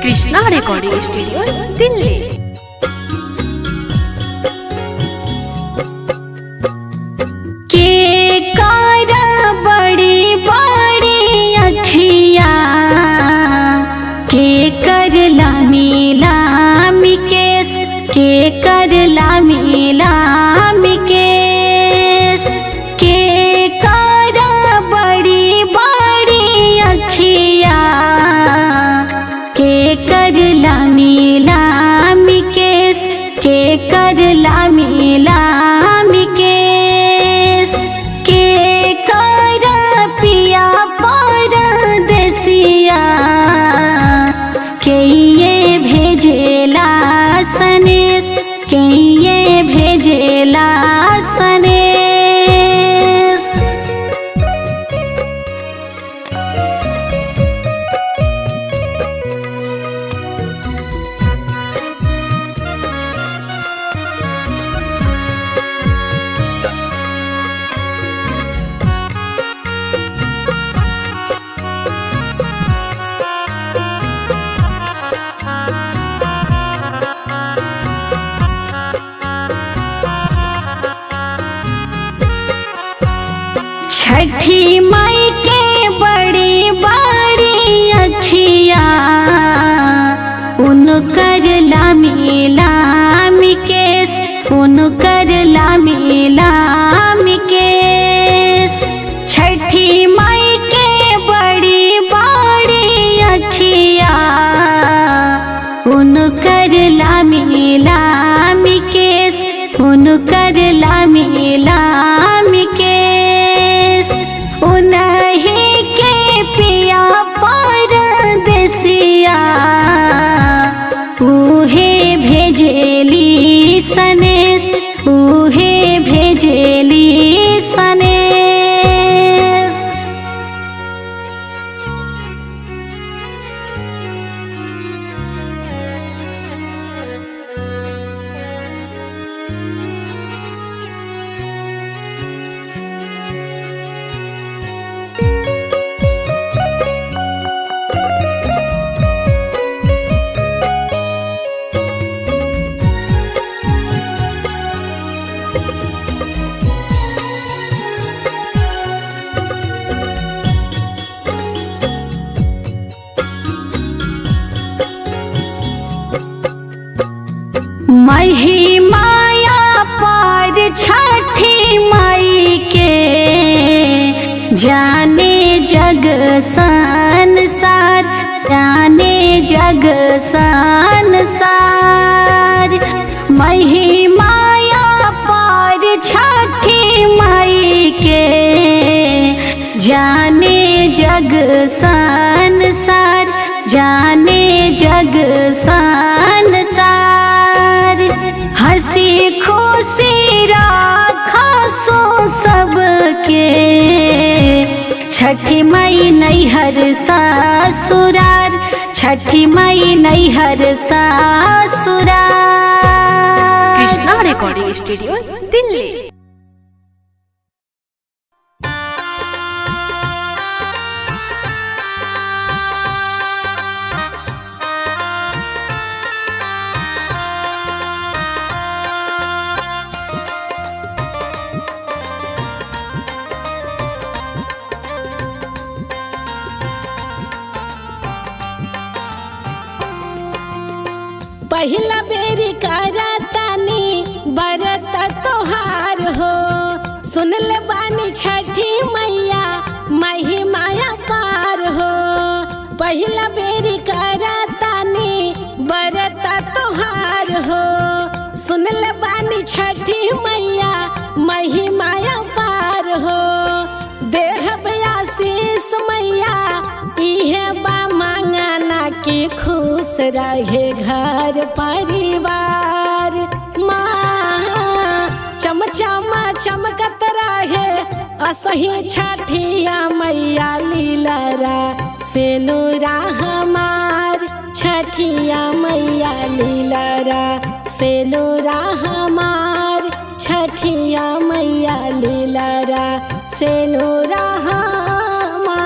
Krishna recording studio Delhi. के कारा बड़ी बड़ी अखिया के कर लामी लामी केस के कर लामी लामी केस के कारा बड़ी बड़ी अखिया के कर लामी लामी केस के कर लामी लामी केस के कारा पिया परदेसिया के ये भेजेला सनेस के ये भेजेला सनेस। छठी माई के बड़ी बड़ी अखिया उनकर लामी लामी केस उनकर लामी लामी केस छठी माई के बड़ी बड़ी अखिया उनकर लामी लामी केस उनकर लामी लामी केस उन्हीं के पिया परदेसिया उहे भेजेली सनेस उहे भेजेली सनेस। मही माया पार छठी माई के जाने जग संसार जाने जग संसार मही माया पार छठी माई के जाने जग संसार जाने जग संसार हंसी खुशी राखा सो सबके छठी माई नैहर ससुरार छठी माई नैहर ससुरार। Krishna recording studio Delhi. पहिला बेरी करतानी बरत तोहार हो सुनल बानी छठी मैया मही माया पार हो पहिला बेरी करतानी बरत तोहार हो सुनल बानी छठी मैया मही माया पार हो देहब आशीष मैया इहे बा मांगना के खुश रहे घर परिवार माँ चमचमा चमकत रहे असही छठिया मैया लीलरा से नूरा हमार छठिया मैया लीलरा से नूरा हमार छठिया मैया लीलरा से नूरा हमार।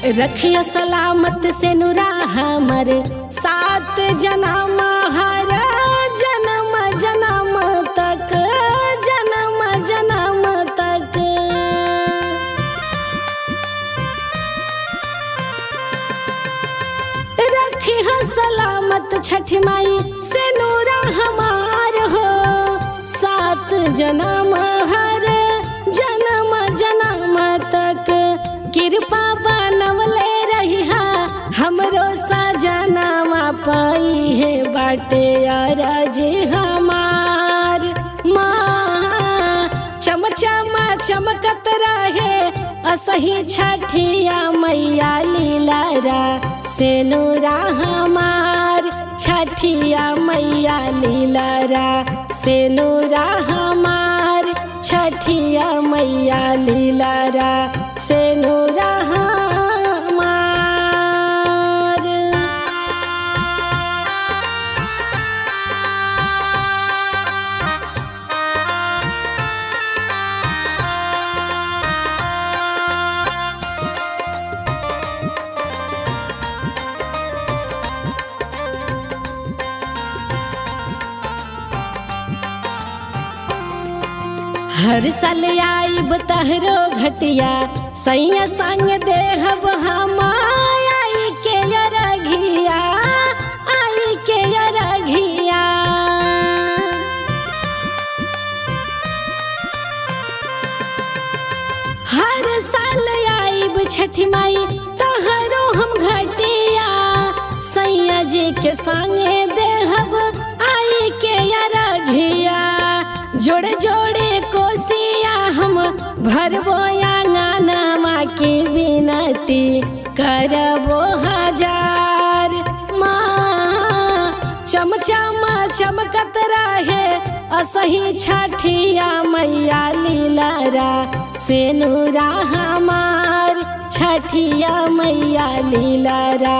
रखिया सलामत से नुरा हमर 7 जन्म हर जन्म जन्म तक जन्म जन्म तक। रखिया सलामत छठ माई से नुरा हमार हो 7 जन्म हर जन्म जन्म तक। कृपा बनवले रहिहा हमरो सजनावा पाई है बाटे अरज हमार। माँ चमचमा चमकत रहे असही छठिया मैया लीलारा से नूरा हमार। छठिया मैया लीलारा से नूरा हमार। छठिया मैया लीलारा से नूरा हमार। हर साल आइब तहरो घटिया सैया संग देहब हम आई के अरघिया आई के अरघिया। हर साल आइब छठ माई तहरो हम घटिया सैया जी के संगे देहब आई के अरघिया। जोड़े जोड़े कोसिया हम भरबो आंगनमा की विनती करबो हजार। माँ चमचमा चमकत रहे असही छठिया मैया लीलारा से नूरा हमार। छठिया मैया लीलारा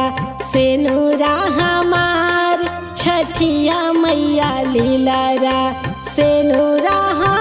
से नूरा हमार। छठिया मैया लीलारा से नूरा हमार।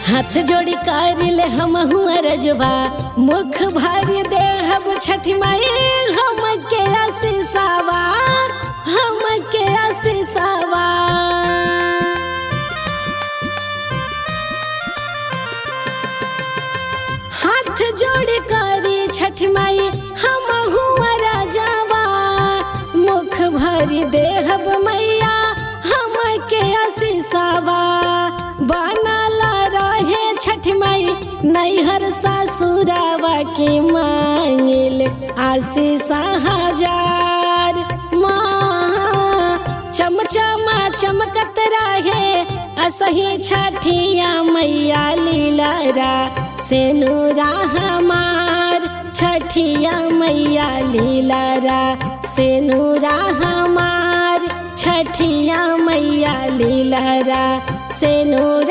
हाथ जोड़ी करिले हम हुआ रजवा मुख भर देहब छठ माई हम के आशीषवा हम के आशीषवा। हाथ जोड़ी करी छठ माई हम हुआ राजावा मुख भर देहब मैया हम के आशीषवा। बनला रहे छठ माई नैहर ससुरावा के मांगिल आशीष हजार। माँ चमचमा चमकत रहे असही छठिया मैया लीलारा से नूरा हमार। छठिया मैया लीलारा से नूरा हमार। छठिया मैया लीलारा से नूरा